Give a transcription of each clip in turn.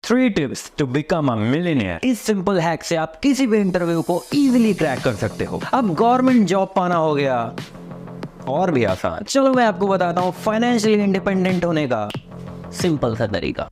3 tips to become a millionaire. इस simple hack से आप किसी भी इंटरव्यू को इजीली क्रैक कर सकते हो। अब गवर्नमेंट जॉब पाना हो गया और भी आसान। चलो मैं आपको बताता हूँ फाइनेंशियली इंडिपेंडेंट होने का सिंपल सा तरीका।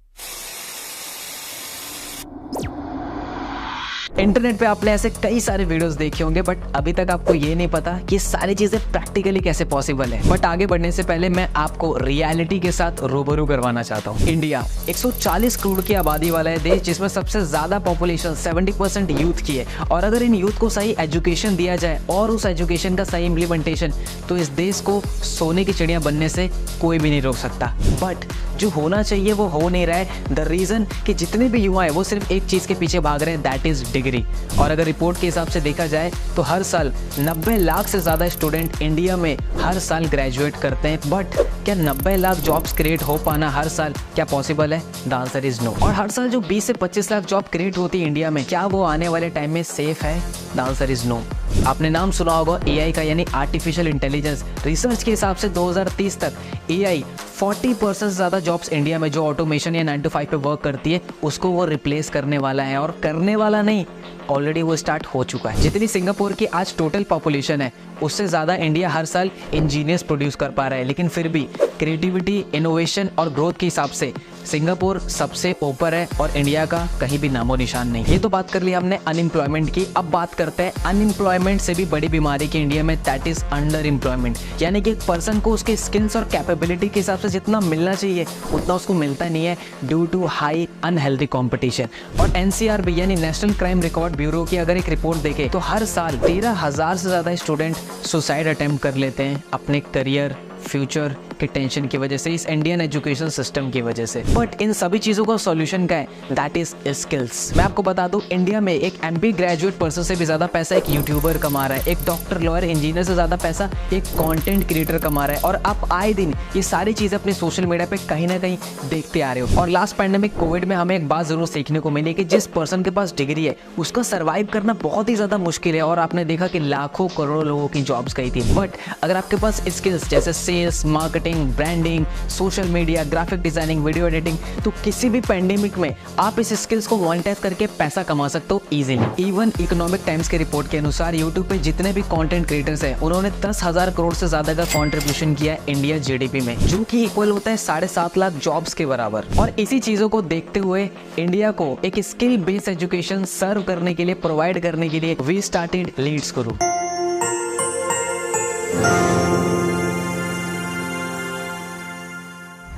इंटरनेट पे आपने ऐसे कई सारे वीडियोस देखे होंगे, बट अभी तक आपको ये नहीं पता कि सारी चीजें प्रैक्टिकली कैसे पॉसिबल है। बट आगे बढ़ने से पहले मैं आपको रियलिटी के साथ रूबरू करवाना चाहता हूँ। इंडिया 140 करोड़ की आबादी वाला है देश, जिसमें सबसे ज्यादा पॉपुलेशन 70% यूथ की है। और अगर इन यूथ को सही एजुकेशन दिया जाए और उस एजुकेशन का सही इम्प्लीमेंटेशन, तो इस देश को सोने की चिड़िया बनने से कोई भी नहीं रोक सकता। बट जो होना चाहिए वो हो नहीं रहा है। द रीजन कि जितने भी युवा है वो सिर्फ एक चीज के पीछे भाग रहे हैं, दैट इज डिग्री। और अगर रिपोर्ट के हिसाब से देखा जाए तो हर साल 90 लाख से ज्यादा स्टूडेंट इंडिया में हर साल ग्रेजुएट करते हैं। बट क्या 90 लाख जॉब्स क्रिएट हो पाना हर साल क्या पॉसिबल है? The answer is no. और हर साल जो 20 से 25 लाख जॉब क्रिएट होती है इंडिया में, क्या वो आने वाले टाइम में सेफ है? The answer is no. आपने नाम सुना होगा एआई का, यानी आर्टिफिशियल इंटेलिजेंस। रिसर्च के हिसाब से 2030 तक एआई 40% से ज़्यादा जॉब्स इंडिया में जो ऑटोमेशन या 9 to 5 पे वर्क करती है उसको वो रिप्लेस करने वाला है। और करने वाला नहीं, ऑलरेडी वो स्टार्ट हो चुका है। जितनी सिंगापुर की आज टोटल पॉपुलेशन है उससे ज़्यादा इंडिया हर साल इंजीनियर्स प्रोड्यूस कर पा रहा है। लेकिन फिर भी क्रिएटिविटी, इनोवेशन और ग्रोथ के हिसाब से सिंगापुर सबसे ऊपर है और इंडिया का कहीं भी नामो निशान नहीं। ये तो बात कर ली हमने अनएम्प्लॉयमेंट की। अब बात करते हैं अनएम्प्लॉयमेंट से भी बड़ी बीमारी की इंडिया में, दैट इज अंडर एम्प्लॉयमेंट। यानी कि एक पर्सन को उसके स्किल्स और कैपेबिलिटी के हिसाब से जितना मिलना चाहिए उतना उसको मिलता नहीं है, due to high unhealthy competition. और एनसीआरबी यानी नेशनल क्राइम रिकॉर्ड ब्यूरो की अगर एक रिपोर्ट देखे तो हर साल 13,000 से ज़्यादा स्टूडेंट सुसाइड अटेम्प्ट कर लेते हैं अपने करियर, फ्यूचर के टेंशन की वजह से, इस इंडियन एजुकेशन सिस्टम की वजह से। बट इन सभी चीज़ों का सॉल्यूशन क्या है? That is skills. मैं आपको बता दूं, इंडिया में एक एमबी ग्रेजुएट पर्सन से भी ज़्यादा पैसा एक यूट्यूबर कमा रहा है, एक डॉक्टर, लॉयर, इंजीनियर से ज़्यादा पैसा एक कंटेंट क्रिएटर कमा रहा है। और आप आए दिन ये सारी चीज़ें अपने सोशल मीडिया पे कहीं ना कहीं देखते आ रहे हो। और लास्ट पैंडेमिक कोविड में हमें एक बात जरूर सीखने को मिली कि जिस पर्सन के पास डिग्री है उसका सर्वाइव करना बहुत ही ज़्यादा मुश्किल है। और आपने देखा कि लाखों करोड़ों लोगों की जॉब्स गई थी। बट अगर आपके पास स्किल्स जैसे sales, marketing, branding, social media, graphic designing, video editing, तो किसी भी पैंडेमिक में आप इस स्किल्स को मोनेटाइज करके पैसा कमा सकते हो इजीली। इवन इकोनॉमिक टाइम्स के रिपोर्ट के अनुसार यूट्यूब पे जितने भी कंटेंट क्रिएटर्स हैं उन्होंने 10,000 करोड़ से ज्यादा का कंट्रीब्यूशन किया है इंडिया जीडीपी में, जो कि इक्वल होता है 7.5 लाख जॉब्स के बराबर। और इसी चीजों को देखते हुए इंडिया को एक स्किल बेस्ड एजुकेशन सर्व करने के लिए, प्रोवाइड करने के लिए वी स्टार्टेड लीड्स गुरु।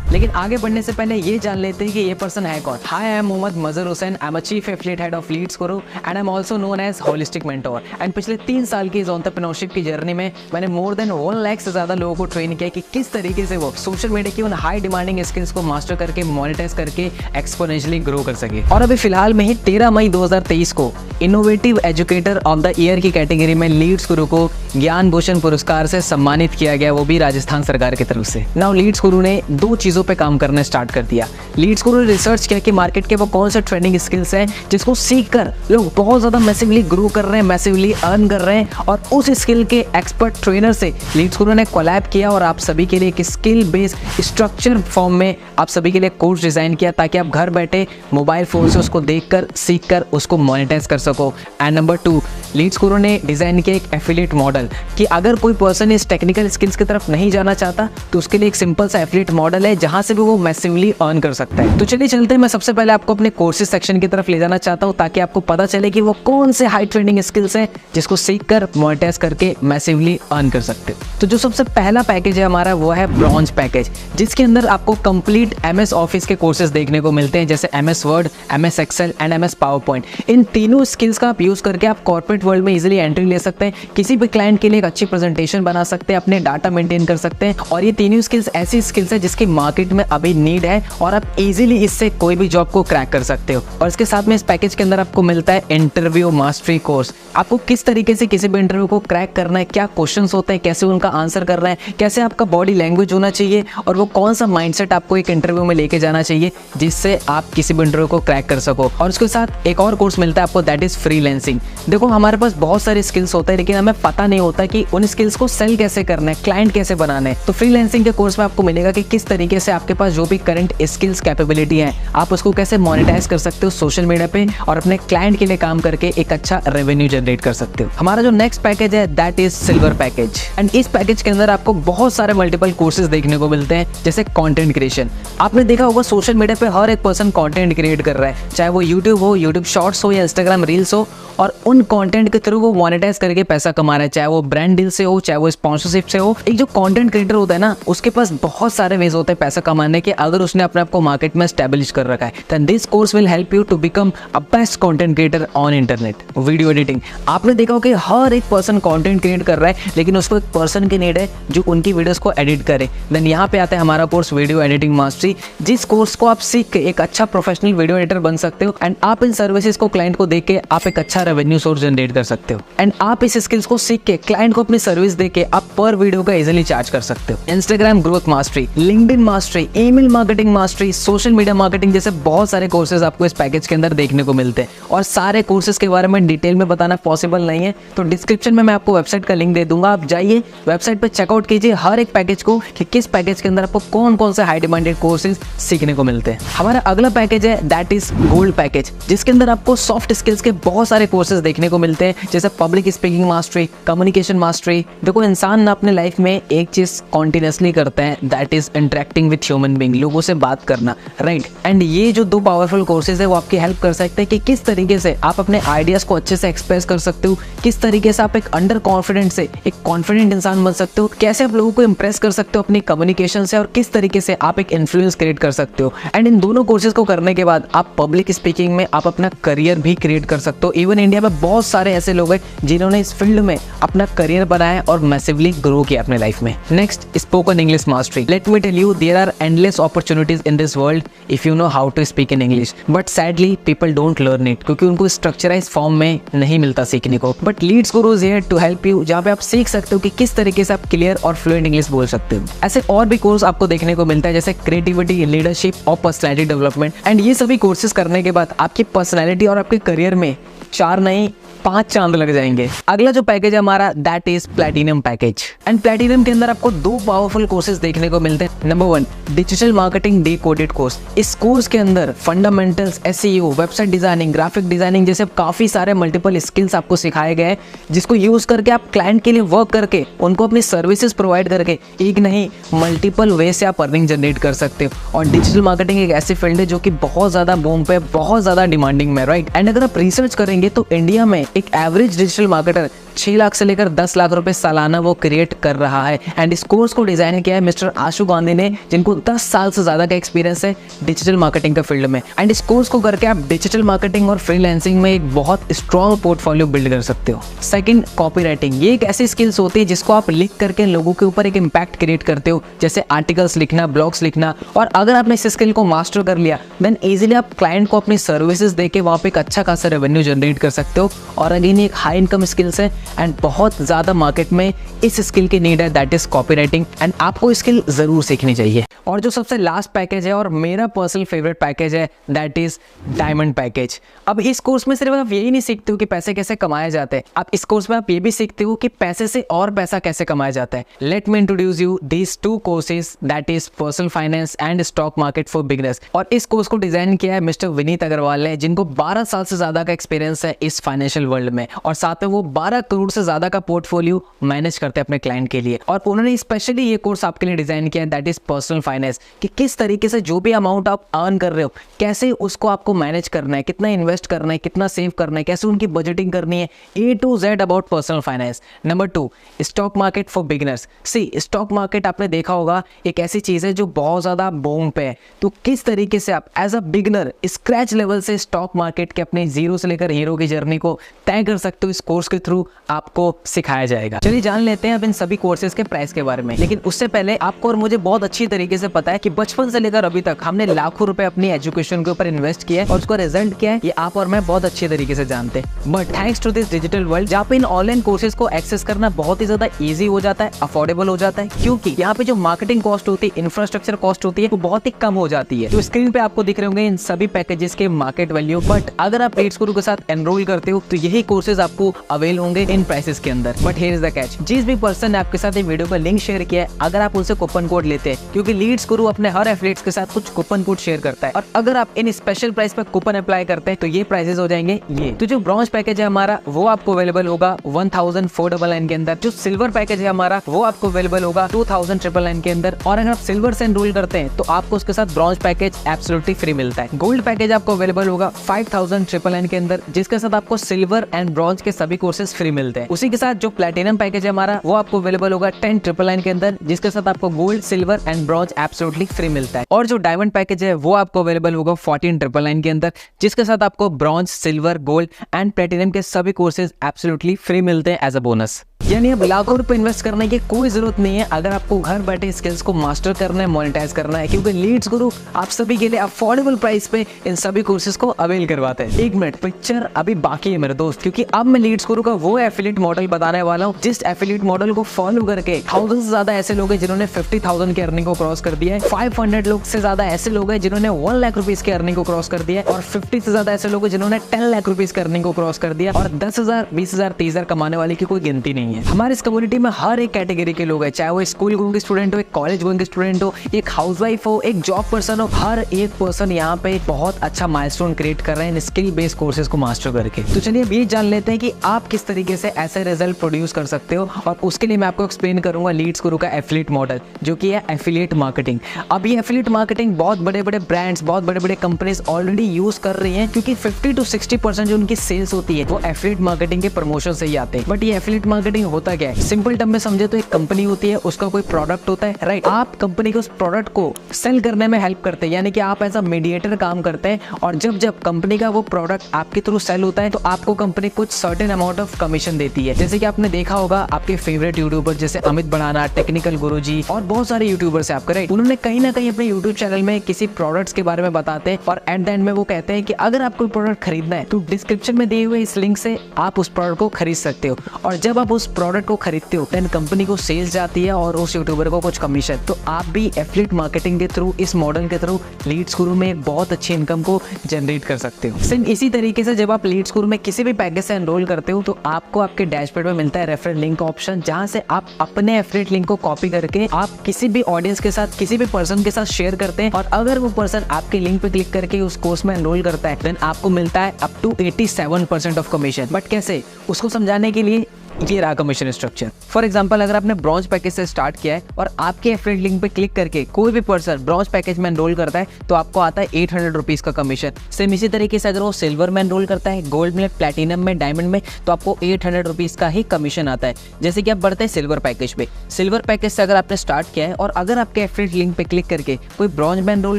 लेकिन आगे बढ़ने से पहले ये जान लेते हैं कि ये पर्सन है कौन। Hi, I am Mohammad Mazhar Hussain. I am a chief affiliate head of Leads Guru and I am also known as holistic mentor. And पिछले 3 साल की इस एंटरप्रेन्योरशिप की जर्नी में मैंने मोर देन 1 लाख से ज्यादा लोगों को ट्रेन किया कि किस तरीके से वो सोशल मीडिया की उन हाई डिमांडिंग स्किल्स को मास्टर करके, मोनेटाइज करके एक्सपोनेंशियली ग्रो कर सके। और अभी फिलहाल में ही 13 मई 2023 को innovative educator of the year की कैटेगरी में लीड्स गुरु को ज्ञान भूषण पुरस्कार से सम्मानित किया गया, वो भी राजस्थान सरकार की तरफ से। नाउ लीड्स गुरु ने 2 चीजों पे काम करना स्टार्ट कर दिया। लीड्स गुरु ने रिसर्च किया कि मार्केट के वो कौन से ट्रेंडिंग स्किल्स हैं जिसको सीखकर लोग बहुत ज्यादा मैसिवली ग्रो कर रहे हैं, मैसिवली अर्न कर रहे हैं। और उस स्किल के एक्सपर्ट ट्रेनर से लीड्स गुरु ने कोलैब किया और आप सभी के लिए एक स्किल बेस्ड स्ट्रक्चर फॉर्म में आप सभी के लिए कोर्स डिजाइन किया, ताकि आप घर बैठे मोबाइल फोन से उसको देखकर, सीखकर उसको मोनेटाइज कर सको। एंड नंबर 2, लीड्स गुरु ने डिजाइन किया एक एफिलिएट मॉडल कि अगर कोई पर्सन इस टेक्निकल स्किल्स की तरफ नहीं जाना चाहता तो उसके लिए एक सिंपल सा एफिलिएट मॉडल है जहां से भी वो मैसिवली अर्न कर सकता है। तो चलिए चलते हैं, मैं सबसे पहले आपको अपने कोर्सेज सेक्शन की तरफ ले जाना चाहता हूं, ताकि आपको पता चले कि वो कौन से हाई ट्रेंडिंग स्किल्स हैं जिसको सीखकर मोनेटाइज करके मैसिवली अर्न कर सकते हो। तो जो सबसे पहला पैकेज है हमारा वो है ब्रॉन्ज पैकेज, जिसके अंदर आपको कंप्लीट एमएस ऑफिस के कोर्सेज देखने को मिलते हैं, जैसे MS Word, MS Excel and MS PowerPoint. इन तीनों स्किल्स का आप यूज करके आप कॉर्पोरेट वर्ल्ड में इजीली एंट्री ले सकते हैं, किसी भी क्लाइंट के लिए एक अच्छी प्रेजेंटेशन बना सकते हैं, अपने डाटा मेंटेन कर सकते हैं। और ये तीनों स्किल्स ऐसी स्किल्स है जिसकी मार्केट में अभी नीड है और आप इजीली इससे कोई भी जॉब को क्रैक कर सकते हो। और इसके साथ में इस पैकेज के अंदर आपको मिलता है इंटरव्यू मास्टरी कोर्स। आपको किस तरीके से किसी भी इंटरव्यू को क्रैक करना है, क्या क्वेश्चंस होते हैं, कैसे उनका आंसर करना है, कैसे आपका बॉडी लैंग्वेज होना चाहिए और वो कौन सा माइंडसेट आपको एक इंटरव्यू में लेके जाना चाहिए जिससे आप किसी भी इंटरव्यू को क्रैक कर सको। और उसके साथ एक और कोर्स मिलता है आपको, दैट इज फ्रीलांसिंग। देखो, हमारे पास बहुत सारे स्किल्स होते हैं लेकिन हमें पता नहीं होता कि उन स्किल्स को सेल कैसे करना है, क्लाइंट कैसे बनाना है। तो फ्रीलांसिंग के कोर्स में आपको मिलेगा कि किस तरीके से आपके पास जो भी करंट स्किल्स कैपेबिलिटी है आप उसको कैसे मोनेटाइज कर सकते हो सोशल मीडिया पे और अपने क्लाइंट के लिए काम करके एक अच्छा रेवेन्यू जनरेट कर सकते हो। हमारा जो नेक्स्ट पैकेज है that is silver package and इस पैकेज के अंदर आपको बहुत सारे मल्टीपल कोर्सेज देखने को मिलते हैं, जैसे कंटेंट क्रिएशन। आपने देखा होगा सोशल मीडिया पे हर एक पर्सन कंटेंट क्रिएट कर रहा है, चाहे वो यूट्यूब हो, यूट्यूब शॉर्ट्स हो या इंस्टाग्राम रील्स हो, और उन कंटेंट के थ्रू वो मोनेटाइज करके पैसा कमा रहा है, चाहे वो ब्रांड डील से हो, चाहे वो स्पॉन्सरशिप से हो। एक जो कंटेंट क्रिएटर होता है ना, उसके पास बहुत सारे वेज होते हैं पैसा कमाने के, अगर उसने अपने आप को मार्केट में एस्टैब्लिश कर रखा है। Then this course will help you to become a best content creator on internet. Video editing, आपने देखा हो कि हर एक पर्सन कंटेंट क्रिएट कर रहा है, लेकिन उसको एक पर्सन की नीड है जो उनकी वीडियोस को एडिट करे। देन यहाँ पे आता है हमारा कोर्स वीडियो एडिटिंग मास्टरी, जिस कोर्स को आप सीख के एक अच्छा प्रोफेशनल वीडियो एडिटर बन सकते हो एंड आप इन सर्विसेज को क्लाइंट को दे के आप एक अच्छा रेवेन्यू सोर्स जनरेट कर सकते हो। एंड आप इस स्किल्स को सीख के क्लाइंट को अपनी सर्विस दे के आप पर वीडियो का इजीली चार्ज कर सकते हो। Instagram growth mastery, LinkedIn mastery, email marketing mastery, social media marketing जैसे बहुत सारे कोर्सेज आपको इस पैकेज के अंदर देखने को मिलते हैं, और सारे कोर्सेज के बारे में डिटेल में बताना पॉसिबल नहीं है, तो डिस्क्रिप्शन में मैं आपको वेबसाइट का लिंक दे दूंगा, आप जाइए वेबसाइट पर चेकआउट कीजिए हर एक पैकेज को कि किस पैकेज के अंदर आपको कौन कौन से हाई डिमांडेड कोर्सेज सीखने को मिलते हैं। हमारा अगला पैकेज है दैट इज गोल्ड पैकेज, जिसके अंदर आपको सॉफ्ट स्किल्स के बहुत सारे कोर्सेज देखने को मिलते हैं, जैसे public speaking mastery, communication mastery. देखो इंसान ना अपने लाइफ में एक चीज कॉन्टिन्यूसली करता है that is interacting with human being, लोगों से बात करना, राइट। एंड ये जो दो पावरफुल कोर्सेज है वो आपकी हेल्प कर सकते हैं कि किस तरीके से आप अपने आइडियाज को अच्छे से एक्सप्रेस कर सकते हो, किस तरीके से आप एक अंडर कॉन्फिडेंट से एक कॉन्फिडेंट इंसान बन सकते हो, कैसे आप लोगों को इंप्रेस कर सकते हो अपनी कम्युनिकेशन से, और किस तरीके से आप एक इन्फ्लुएंस क्रिएट कर सकते हो। एंड इन दोनों कोर्सेज को करने के बाद आप पब्लिक स्पीकिंग में आप अपना करियर भी क्रिएट कर सकते हो। इवन इंडिया में बहुत सारे ऐसे लोग हैं जिन्होंने इस फील्ड में अपना करियर बनाया और मैसिवली ग्रो किया अपने लाइफ में। Next, spoken English mastery. Let me tell you, there are endless opportunities in this world if you know how to speak in English, but sadly people don't learn it, क्योंकि उनको structurize form में नहीं मिलता सीखने को। But Leads Guru's here to help you, जहाँ पे आप सीख सकते हो कि किस तरीके से आप क्लियर और फ्लुएंट इंग्लिश बोल सकते हो। ऐसे और भी कोर्स आपको देखने को मिलता है, जैसे क्रिएटिविटी, लीडरशिप और पर्सनैलिटी डेवलपमेंट। एंड ये सभी कोर्सेज करने के बाद आपकी पर्सनैलिटी और आपके करियर में 4 नहीं 5 चांद लग जाएंगे। अगला जो पैकेज है हमारा that is platinum package. And platinum के अंदर आपको 2 पावरफुल कोर्सेज देखने को मिलते हैं। Number 1, digital marketing decoded course. इस कोर्स के अंदर fundamentals, SEO, website designing, graphic designing जैसे काफी सारे मल्टीपल स्किल्स आपको सिखाए गए हैं, जिसको यूज करके आप क्लाइंट के लिए वर्क करके उनको अपनी सर्विसेज प्रोवाइड करके एक नहीं मल्टीपल वे से आप अर्निंग जनरेट कर सकते हो। और डिजिटल मार्केटिंग एक ऐसी फील्ड है जो कि बहुत ज्यादा बूम पे, बहुत ज्यादा डिमांडिंग में, राइट। एंड अगर आप रिसर्च करेंगे तो इंडिया में एक एवरेज डिजिटल मार्केटर 6 लाख से लेकर 10 लाख रुपए सालाना वो क्रिएट कर रहा है। एंड इस कोर्स को डिजाइन किया है मिस्टर आशु गांधी ने, जिनको 10 साल से ज्यादा का एक्सपीरियंस है डिजिटल मार्केटिंग का फील्ड में। एंड इस कोर्स को करके आप डिजिटल मार्केटिंग और फ्रीलांसिंग में एक बहुत स्ट्रॉन्ग पोर्टफोलियो बिल्ड कर सकते हो। Second, copywriting. ये एक ऐसी स्किल्स होती है जिसको आप लिख करके लोगों के ऊपर एक इम्पैक्ट क्रिएट करते हो, जैसे आर्टिकल्स लिखना, ब्लॉग्स लिखना। और अगर आपने इस स्किल को मास्टर कर लिया देन इजीली आप क्लाइंट को अपनी सर्विसेज देके वहाँ पे एक अच्छा खासा रेवेन्यू जनरेट कर सकते हो। और अगेन एक हाई इनकम स्किल्स है एंड बहुत ज्यादा मार्केट में इस स्किल की नीड है, दैट इज कॉपीराइटिंग। एंड आपको स्किल जरूर सीखनी चाहिए। और जो सबसे लास्ट पैकेज है और मेरा पर्सनल फेवरेट पैकेज है दैट इज डायमंड पैकेज। अब इस कोर्स में सिर्फ आप यही नहीं सीखते हो कि पैसे कैसे कमाए जाते हैं, आप इस कोर्स में आप ये भी सीखते हो कि पैसे से और पैसा कैसे कमाया जाता है। Let me introduce you these 2 courses that is personal finance and stock market for beginners. और इस कोर्स को डिजाइन किया है मिस्टर विनीत अग्रवाल ने, जिनको 12 साल से ज्यादा का एक्सपीरियंस है इस फाइनेंशियल वर्ल्ड में, और साथ में वो 12 करोड़ से ज्यादा का पोर्टफोलियो मैनेज करते हैं अपने क्लाइंट के लिए। और उन्होंने स्पेशली ये कोर्स आपके लिए डिजाइन किया है दैट इज पर्सनल फाइनेंस, कि किस तरीके से जो भी अमाउंट आप अर्न कर रहे हो कैसे उसको आपको मैनेज करना है, कितना इन्वेस्ट करना है, कितना सेव करना है, कैसे उनकी बजटिंग करनी है, A to Z about personal finance. Number 2, stock market for beginners. See stock market आपने देखा होगा एक ऐसी चीज है जो बहुत ज्यादा बूम पे है, तो किस तरीके से आप as a beginner scratch level से स्टॉक मार्केट के अपने जीरो से लेकर हीरो की जर्नी को तय कर सकते हो, इस कोर्स के थ्रू आपको सिखाया जाएगा। चलिए जान लेते हैं अब इन सभी कोर्सेज के प्राइस के बारे में। लेकिन उससे पहले आपको और मुझे बहुत अच्छी तरीके से पता है कि बचपन से लेकर अभी तक हमने लाखों रुपए अपनी एजुकेशन के ऊपर इन्वेस्ट किया है और उसका रिजल्ट क्या है ये आप और मैं बहुत अच्छे तरीके से जानते हैं। But thanks to this digital world जहाँ पे इन ऑनलाइन कोर्सेज को एक्सेस करना बहुत ही ज्यादा ईजी हो जाता है, अफोर्डेबल हो जाता है, क्योंकि यहाँ पे जो मार्केटिंग कॉस्ट होती है, इंफ्रास्ट्रक्चर कॉस्ट होती है, वो बहुत ही कम हो जाती है। तो स्क्रीन पे आपको दिख रहे होंगे इन सभी पैकेजेस के मार्केट वैल्यू। बट अगर आप लीड्स गुरु के साथ एनरोल करते हो तो यही कोर्सेज आपको अवेल होंगे इन प्राइसेस के अंदर। But here is the catch, जिस भी पर्सन ने आपके साथ ये वीडियो का लिंक शेयर किया है, अगर आप उनसे कूपन कोड लेते हैं, क्योंकि लीड्स गुरु अपने हर एफिलिएट्स के साथ कुछ कूपन कोड शेयर करता है, और अगर आप इन स्पेशल प्राइस पर कूपन अप्लाई करते हैं तो ये प्राइसेस हो जाएंगे ये। तो जो ब्रॉन्ज पैकेज है हमारा वो आपको अवेलेबल होगा 1499 के अंदर। जो सिल्वर पैकेज है हमारा वो आपको अवेलेबल होगा 2999 के अंदर। और अगर आप सिल्वर से एनरोल करते हैं तो आपको उसके साथ ब्रॉन्ज पैकेज एब्सोल्युटली फ्री मिलता है। गोल्ड पैकेज आपको अवेलेबल होगा 5999 के अंदर, जिसके साथ आपको सिल्वर एंड ब्रॉन्ज के सभी कोर्सेज फ्री मिलते हैं। उसी के साथ जो प्लैटिनम पैकेज है हमारा वो आपको अवेलेबल होगा 10,999 के अंदर, जिसके साथ आपको gold, silver and bronze absolutely free मिलता है। और जो डायमंड पैकेज है वो आपको अवेलेबल होगा 14,999 के अंदर, जिसके साथ आपको bronze, silver, gold and platinum के सभी कोर्सेज एब्सोल्युटली फ्री मिलते हैं एज अ बोनस। यानी अब लाखों रुपए इन्वेस्ट करने की कोई जरूरत नहीं है अगर आपको घर बैठे स्किल्स को मास्टर करना है, मोनेटाइज करना है, क्योंकि लीड्स गुरु आप सभी के लिए अफोर्डेबल प्राइस पे इन सभी कोर्सेज को अवेल करवाते हैं। एक मिनट, पिक्चर अभी बाकी है मेरे दोस्त, क्योंकि अब मैं लीड्स गुरु का वो एफिलिएट मॉडल बताने वाला हूँ जिस एफिलिएट मॉडल को फॉलो करके 1000 से ज्यादा ऐसे लोग हैं जिन्होंने 50,000 की अर्निंग को क्रॉस कर दिया है, 500 लोग से ज्यादा ऐसे लोग हैं जिन्होंने 1 लाख रुपीज की अर्निंग को क्रॉस कर दिया है, और 50 से ज्यादा ऐसे लोग हैं जिन्होंने 10 लाख रुपीज की अर्निंग को क्रॉस कर दिया, और 10,000, 20,000, 30,000 कमाने वाले की कोई गिनती नहीं है। हमारे इस कम्युनिटी में हर एक कैटेगरी के लोग हैं, चाहे वो स्कूल गोइंग स्टूडेंट हो, एक कॉलेज गोइंग स्टूडेंट हो, एक हाउसवाइफ हो, एक जॉब पर्सन हो, हर एक पर्सन यहाँ पे बहुत अच्छा माइलस्टोन क्रिएट कर रहे हैं स्किल बेस्ड कोर्सेज को मास्टर करके। तो चलिए अब ये जान लेते हैं कि आप किस तरीके से ऐसे रिजल्ट प्रोड्यूस कर सकते हो, और उसके लिए मैं आपको एक्सप्लेन करूंगा लीड्स गुरु का एफिलिएट मॉडल, जो कि है एफिलिएट मार्केटिंग। अब ये एफिलिएट मार्केटिंग बहुत बड़े बड़े ब्रांड्स, बहुत बड़े बड़े कंपनीज ऑलरेडी यूज कर रही हैं, क्योंकि 50 to 60% जो उनकी सेल्स होती है वो एफिलिएट मार्केटिंग के प्रमोशन से ही आते हैं। बट ये एफिलिएट मार्केटिंग होता क्या है? सिंपल टर्म में समझे तो एक कंपनी होती है, उसका कोई प्रोडक्ट होता है, राइट? आप कंपनी के उस प्रोडक्ट को सेल करने में हेल्प करते हैं, यानी कि आप एज अ मीडिएटर काम करते हैं, और जब जब कंपनी का वो प्रोडक्ट आपके थ्रू सेल होता है तो आपको कंपनी कुछ सर्टेन अमाउंट ऑफ कमीशन देती है। जैसे कि आपने देखा होगा आपके फेवरेट यूट्यूबर जैसे अमित बढ़ाना, टेक्निकल गुरुजी और बहुत सारे यूट्यूबर्स है आपके, राइट? उन्होंने कहीं ना कहीं अपने यूट्यूब चैनल में किसी प्रोडक्ट्स के बारे में बताते हैं, और एट द एंड में वो कहते हैं कि अगर आपको प्रोडक्ट खरीदना है तो डिस्क्रिप्शन में दिए हुए इस लिंक से आप उस प्रोडक्ट को खरीद सकते हो, और जब आप उस प्रोडक्ट को खरीदते हो देन कंपनी को सेल्स जाती है और उस यूट्यूबर को कुछ कमीशन। तो आप भी एफिलिएट मार्केटिंग के थ्रू, इस मॉडल के थ्रू लीड्स गुरु में बहुत अच्छी इनकम को जनरेट कर सकते हो। सेम इसी तरीके से जब आप लीड्स गुरु में किसी भी पैकेज से एनरोल करते हो तो आपको आपके डैशबोर्ड में मिलता है रेफरल लिंक ऑप्शन, जहां से आप अपने एफिलिएट लिंक को कॉपी करके आप किसी भी ऑडियंस के साथ, किसी भी पर्सन के साथ शेयर करते हैं, और अगर वो पर्सन आपके लिंक पे क्लिक करके उस कोर्स में एनरोल करता है देन आपको मिलता है up to 87% of commission. But कैसे, उसको समझाने के लिए ये रहा कमीशन स्ट्रक्चर। फॉर एग्जांपल, अगर आपने ब्रॉन्ज पैकेज से स्टार्ट किया है और आपके एफिलिएट लिंक पे क्लिक करके कोई भी पर्सन ब्रॉन्ज पैकेज में एनरोल करता है तो आपको आता है 800 रुपीज का कमीशन। सेम इसी तरीके से अगर वो सिल्वर में एनरोल करता है, गोल्ड में, प्लैटिनम में, डायमंड में, तो आपको 800 रुपीज का ही कमीशन आता है। जैसे कि आप बढ़ते हैं सिल्वर पैकेज पे, सिल्वर पैकेज से अगर आपने स्टार्ट किया है और अगर आपके एफिलिएट लिंक पे क्लिक करके कोई ब्रॉन्ज में एनरोल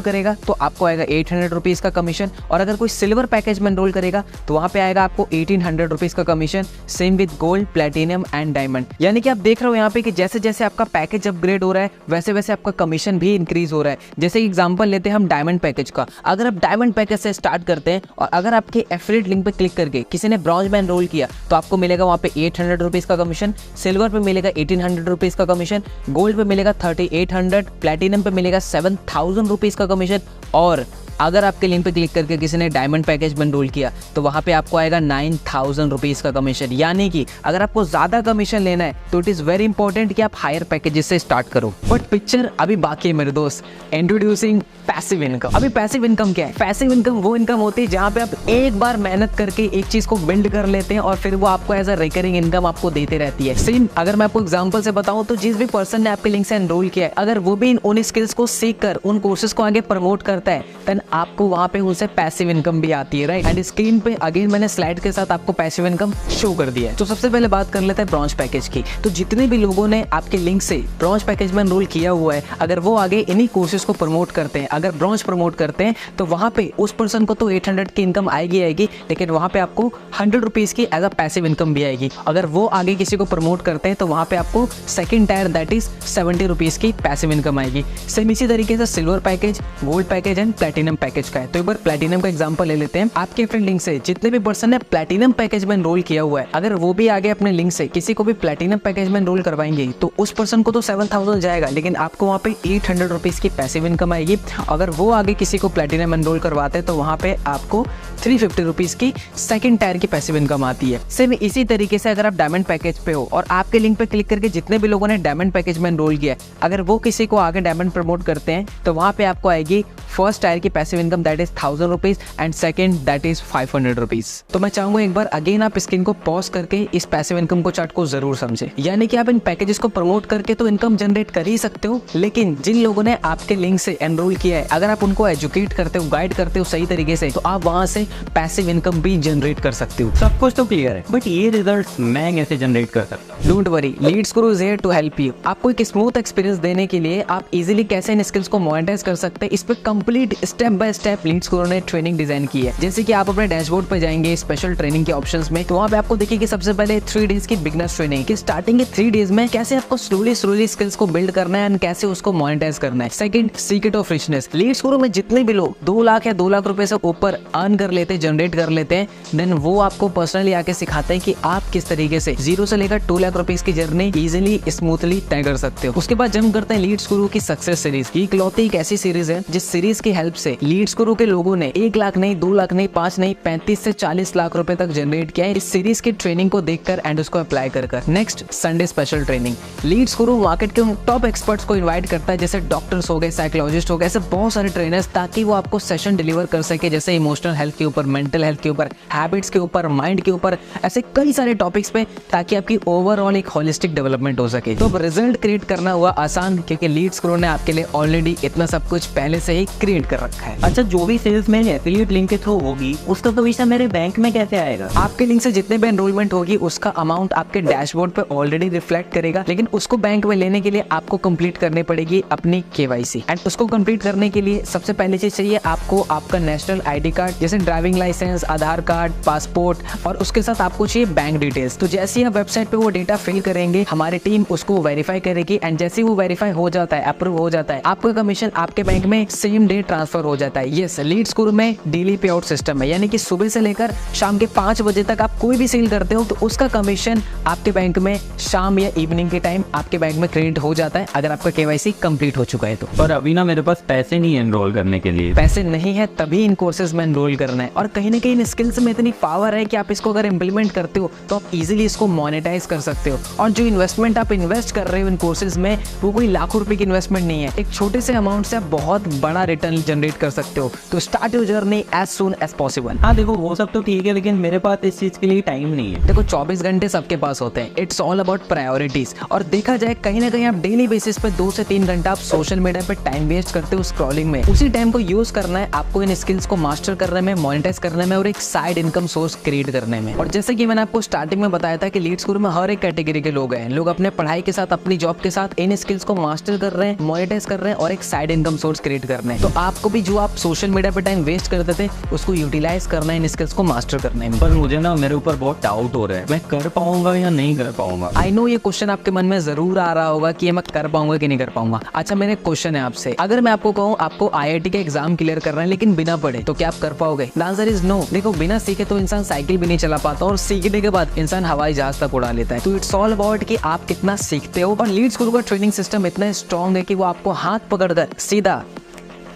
करेगा तो आपको आएगा 800 रुपीज का कमीशन, और अगर कोई सिल्वर पैकेज में एनरोल करेगा तो वहां पे आएगा आपको 1800 रुपीज का commission. Same with gold, platinum and diamond. यानी कि आप देख रहे हो यहाँ पे कि जैसे जैसे आपका पैकेज अपग्रेड हो रहा है वैसे वैसे आपका कमीशन भी इंक्रीज हो रहा है। जैसे एग्जांपल लेते हैं हम डायमंड पैकेज का। अगर आप डायमंड पैकेज से स्टार्ट करते हैं और अगर आपके एफिलिएट लिंक पे क्लिक करके किसी ने ब्रॉन्ज में एनरोल किया तो आपको मिलेगा वहाँ पे 800 रुपीज का कमीशन, सिल्वर पे मिलेगा 1800 रुपीज का कमीशन, गोल्ड पे मिलेगा 3800, प्लैटिनम पे मिलेगा 7000 रुपीज का कमीशन, और अगर आपके लिंक पे क्लिक करके किसी ने डायमंड पैकेज में एनरोल किया तो वहां पे आपको आएगा 9000 रुपीज का कमीशन। यानी कि अगर आपको ज्यादा कमीशन लेना है तो इट इज वेरी इंपॉर्टेंट कि आप हायर पैकेजेस से स्टार्ट करो। बट पिक्चर अभी बाकी है मेरे दोस्त। Introducing passive income. अभी पैसिव इनकम क्या है? पैसिव इनकम वो इनकम होती है जहां पे आप एक बार मेहनत करके एक चीज को बिल्ड कर लेते हैं और फिर वो आपको एज अ रिकरिंग इनकम आपको देते रहती है। सेम अगर मैं आपको एग्जांपल से बताऊं तो जिस भी पर्सन ने आपके लिंक से एनरोल किया है, अगर वो भी उन स्किल्स को सीख कर उन कोर्सेज को आगे प्रमोट करता है देन आपको वहां पे उनसे पैसिव इनकम भी आती है, राइट? एंड स्क्रीन पे अगेन मैंने स्लाइड के साथ आपको पैसिव इनकम शो कर दिया है। तो सबसे पहले बात कर लेते हैं ब्रॉन्ज पैकेज की। तो जितने भी लोगों ने आपके लिंक से ब्रॉन्ज पैकेज में एनरोल किया हुआ है, अगर वो आगे इन्हीं कोर्सेज को प्रमोट करते हैं, अगर ब्रॉन्ज प्रमोट करते हैं तो वहां पे उस पर्सन को तो 800 की इनकम आएगी, लेकिन वहां पे आपको 100 रुपीज की एज अ पैसिव इनकम भी आएगी। अगर वो आगे किसी को प्रमोट करते हैं तो वहां पे आपको second tier that is 70 rupees की पैसिव इनकम आएगी। सेम इसी तरीके से silver package, gold package and platinum package का है। तो एक बार प्लैटिनम का एग्जांपल ले लेते हैं। आपके फ्रेंड लिंक से जितने भी पर्सन ने प्लैटिनम पैकेज में एनरोल किया हुआ है, अगर वो भी आगे अपने लिंक से किसी को भी प्लैटिनम पैकेज में एनरोल करवाएंगे तो उस पर्सन को तो 7,000 जाएगा, लेकिन आपको वहाँ पे 800 रुपीज की पैसिव इनकम आएगी। अगर वो आगे किसी को प्लैटिनम एनरोल करवाते हैं तो वहाँ पे आपको 350 रुपीज की सेकंड टायर की पैसिव इनकम आती है। सेम इसी तरीके से अगर आप डायमंड पैकेज पे हो और आपके लिंक पे क्लिक करके जितने भी लोगों ने डायमंड पैकेज में एनरोल किया है, अगर वो किसी को आगे डायमंड प्रमोट करते हैं तो वहाँ पे आपको आएगी फर्स्ट टायर की passive income that is 1000 rupees and second that is 500 rupees. तो मैं चाहूंगा एक बार अगेन आप स्क्रीन को पॉज करके इस पैसिव इनकम को चार्ट को जरूर समझे। यानी कि आप इन पैकेजेस को प्रमोट करके तो इनकम जनरेट कर ही सकते हो, लेकिन जिन लोगों ने आपके लिंक से एनरोल किया है, अगर आप उनको एजुकेट करते हो, गाइड करते हो सही तरीके से, तो आप वहां से पैसिव इनकम भी जनरेट कर सकते हो। सब कुछ तो क्लियर है, बट ये रिजल्ट मैं कैसे जनरेट कर सकता हूँ? Don't worry, Leads Guru is here to help you. आपको एक स्मूथ एक्सपीरियंस देने के लिए आप इजीली कैसे इन स्किल्स को मोनेटाइज कर सकते हैं, इस पे complete step by step Leads Guru ने ट्रेनिंग डिजाइन की है। जैसे कि आप अपने डैशबोर्ड पे जाएंगे स्पेशल ट्रेनिंग के ऑप्शंस में, तो वहाँ पे आपको देखिए कि सबसे पहले 3 डेज की बिगनर्स ट्रेनिंग कि स्टार्टिंग के 3 डेज में कैसे आपको स्लोली स्किल्स को बिल्ड करना है एंड कैसे उसको मोनेटाइज करना है। Second, secret of richness. Leads Guru में जितने भी लोग 2 लाख या 2 लाख रुपए से ऊपर अर्न कर लेते हैं, जनरेट कर लेते हैं, देन वो आपको पर्सनली आके सिखाते हैं कि आप किस तरीके से 0 से लेकर 2 लाख रुपीज की जर्नी इजीली स्मूथली तय कर सकते हो। उसके बाद जंप करते हैं लीड्स गुरु की सक्सेस सीरीज। ये इकलौती एक ऐसी सीरीज है जिस सीरीज की हेल्प से लीड्स गुरु के लोगों ने 1 लाख नहीं, 2 लाख नहीं, 5 नहीं, 35 से 40 लाख रुपए तक जनरेट किया है इस सीरीज की ट्रेनिंग को देखकर एंड उसको अप्लाई कर। Next, Sunday special training. Leads Guru market के उन टॉप एक्सपर्ट्स को इनवाइट करता है, जैसे डॉक्टर्स हो गए, साइकोलॉजिस्ट हो गए, ऐसे बहुत सारे ट्रेनर्स, ताकि वो आपको सेशन डिलीवर कर सके, जैसे इमोशनल हेल्थ के ऊपर, मेंटल हेल्थ के ऊपर, हैबिट्स के ऊपर, माइंड के ऊपर, ऐसे कई सारे टॉपिक्स पे, ताकि आपकी ओवरऑल एक होलिस्टिक डेवलपमेंट हो सके। तो रिजल्ट क्रिएट करना हुआ आसान, क्योंकि लीड्स गुरु ने आपके लिए ऑलरेडी इतना सब कुछ पहले से ही क्रिएट कर रखा है। अच्छा, जो भी सेल्स मेरी एफिलिएट लिंक के थ्रू होगी उसका पैसा मेरे बैंक में कैसे आएगा? आपके लिंक से जितने भी एनरोलमेंट होगी उसका अमाउंट आपके डैशबोर्ड पे ऑलरेडी रिफ्लेक्ट करेगा, लेकिन उसको बैंक में लेने के लिए आपको कंप्लीट करनी पड़ेगी अपनी केवाईसी। एंड उसको कंप्लीट करने के लिए सबसे पहले चीज चाहिए आपको आपका नेशनल आईडी कार्ड, जैसे ड्राइविंग लाइसेंस, आधार कार्ड, पासपोर्ट, और उसके साथ आपको चाहिए बैंक डिटेल्स। तो जैसे ही आप वेबसाइट पे वो डेटा फिल करेंगे, हमारी टीम उसको वेरीफाई करेगी एंड जैसे ही वो वेरीफाई हो जाता है, अप्रूव हो जाता है, आपका कमीशन आपके बैंक में सेम डे ट्रांसफर हो जाता है। यस, लीड्स गुरु में डेली पे आउट सिस्टम है, यानी कि सुबह से लेकर शाम के 5 बजे तक आप कोई भी सेल करते हो तो उसका कमीशन आपके बैंक में शाम या इवनिंग के टाइम आपके बैंक में क्रेडिट हो जाता है, अगर आपका केवाईसी कंप्लीट हो चुका है तो। पर अभी ना मेरे पास पैसे नहीं है एनरोल करने के लिए। पैसे नहीं है तभी इन कोर्सेज में एनरोल करना है, और कहीं ना कहीं इन स्किल्स में इतनी पावर है कि आप इसको अगर इंप्लीमेंट करते हो तो आप इजीली इसको मोनेटाइज कर सकते हो। और जो इन्वेस्टमेंट आप इन्वेस्ट कर रहे हो इन कोर्सेज में, वो कोई लाखों रुपए की इन्वेस्टमेंट नहीं है, एक छोटे से अमाउंट से आप बहुत बड़ा रिटर्न जनरेट कर सकते हो। तो start your journey as soon as possible. हाँ देखो, वो सब तो ठीक है, लेकिन मेरे पास इस चीज के लिए टाइम नहीं है। देखो 24 घंटे सबके पास होते हैं, इट्स ऑल अबाउट प्रायोरिटीज। और देखा जाए कहीं ना कहीं आप डेली बेसिस पे 2 से 3 घंटा आप सोशल मीडिया पे टाइम वेस्ट करते हो स्क्रॉलिंग में। उसी टाइम को यूज करना है आपको इन स्किल्स को मास्टर करने में, मोनेटाइज करने में और एक साइड इनकम सोर्स क्रिएट करने में। और जैसे कि मैंने आपको स्टार्टिंग में बताया था कि लीड्स गुरु में हर एक कैटेगरी के लोग हैं, लोग अपने पढ़ाई के साथ, अपनी जॉब के साथ इन स्किल्स को मास्टर कर रहे हैं, मोनेटाइज कर रहे हैं और एक साइड इनकम सोर्स क्रिएट कर रहे हैं। तो आपको भी जो आप सोशल मीडिया पे टाइम वेस्ट करते थे उसको यूटिलाइज करना है इन स्किल्स को मास्टर करने में। पर मुझे ना मेरे ऊपर बहुत डाउट हो रहा है, मैं कर पाऊंगा या नहीं कर पाऊंगा। आई नो ये क्वेश्चन आपके मन में जरूर आ रहा होगा कि मैं कर पाऊंगा कि नहीं कर पाऊंगा। अच्छा, मेरे क्वेश्चन है आपसे, अगर मैं आपको कहूँ आपको IIT के एग्जाम क्लियर करना है लेकिन बिना पढ़े, तो क्या आप कर पाओगे? The answer is no. देखो, बिना सीखे तो इंसान साइकिल भी नहीं चला पाता, और सीखने के बाद इंसान हवाई जहाज तक उड़ा लेता है। तो इट्स ऑल अबाउट कि आप कितना सीखते हो। और लीड्स गुरु का ट्रेनिंग सिस्टम इतना स्ट्रॉन्ग है कि वो आपको हाथ पकड़कर सीधा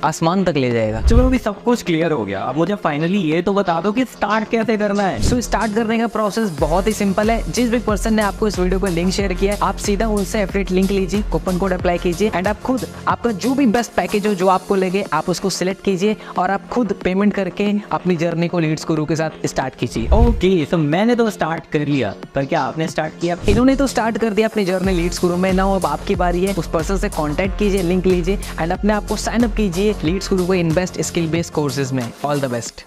आसमान तक ले जाएगा। चलो अभी सब कुछ क्लियर हो गया, अब मुझे फाइनली ये तो बता दो कि स्टार्ट कैसे करना है। सो स्टार्ट करने का प्रोसेस बहुत ही सिंपल है। जिस भी पर्सन ने आपको इस वीडियो पर लिंक शेयर किया है, आप सीधा उनसे एफिलिएट लिंक लीजिए, कूपन कोड अप्लाई कीजिए एंड आप खुद आपका जो भी बेस्ट पैकेज हो, जो आपको लगे, आप उसको सिलेक्ट कीजिए और आप खुद पेमेंट करके अपनी जर्नी को लीड्स गुरु के साथ स्टार्ट कीजिए। ओके, तो मैंने तो स्टार्ट कर लिया, पर क्या आपने स्टार्ट किया? इन्होंने तो स्टार्ट कर दिया अपनी जर्नी लीड्स गुरु में। ना अब आपकी बारी है, उस पर्सन से कॉन्टेक्ट कीजिए, लिंक लीजिए एंड अपने आप को साइन अप कीजिए लीड्स गुरु को बेस्ट स्किल बेस्ड कोर्सेज में। All the best.